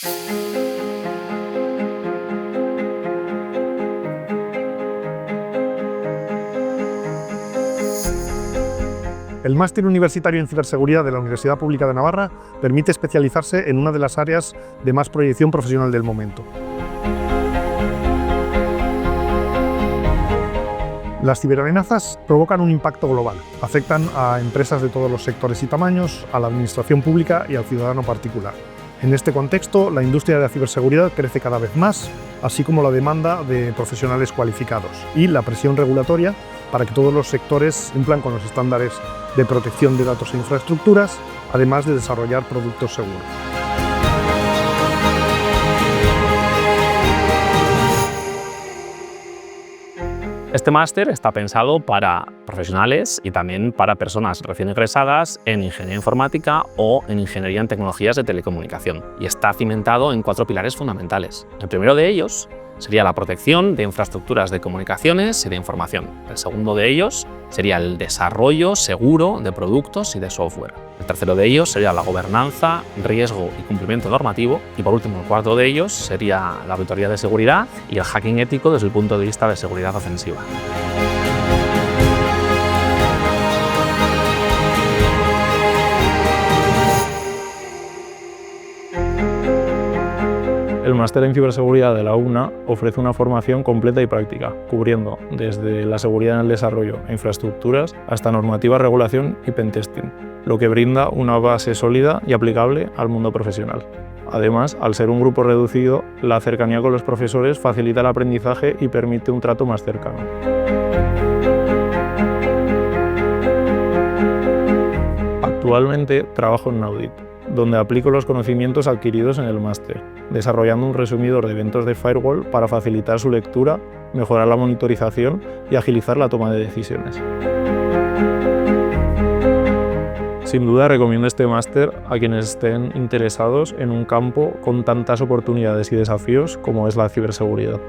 El Máster Universitario en Ciberseguridad de la Universidad Pública de Navarra permite especializarse en una de las áreas de más proyección profesional del momento. Las ciberamenazas provocan un impacto global, afectan a empresas de todos los sectores y tamaños, a la administración pública y al ciudadano particular. En este contexto, la industria de la ciberseguridad crece cada vez más, así como la demanda de profesionales cualificados y la presión regulatoria para que todos los sectores cumplan con los estándares de protección de datos e infraestructuras, además de desarrollar productos seguros. Este máster está pensado para profesionales y también para personas recién egresadas en ingeniería informática o en ingeniería en tecnologías de telecomunicación, y está cimentado en 4 pilares fundamentales. El primero de ellos sería la protección de infraestructuras de comunicaciones y de información. El segundo de ellos sería el desarrollo seguro de productos y de software. El tercero de ellos sería la gobernanza, riesgo y cumplimiento normativo. Y por último, el cuarto de ellos sería la auditoría de seguridad y el hacking ético desde el punto de vista de seguridad ofensiva. El Máster en Ciberseguridad de la UNA ofrece una formación completa y práctica, cubriendo desde la seguridad en el desarrollo e infraestructuras hasta normativa, regulación y pentesting, lo que brinda una base sólida y aplicable al mundo profesional. Además, al ser un grupo reducido, la cercanía con los profesores facilita el aprendizaje y permite un trato más cercano. Actualmente trabajo en Naudit, donde aplico los conocimientos adquiridos en el máster, desarrollando un resumidor de eventos de firewall para facilitar su lectura, mejorar la monitorización y agilizar la toma de decisiones. Sin duda recomiendo este máster a quienes estén interesados en un campo con tantas oportunidades y desafíos como es la ciberseguridad.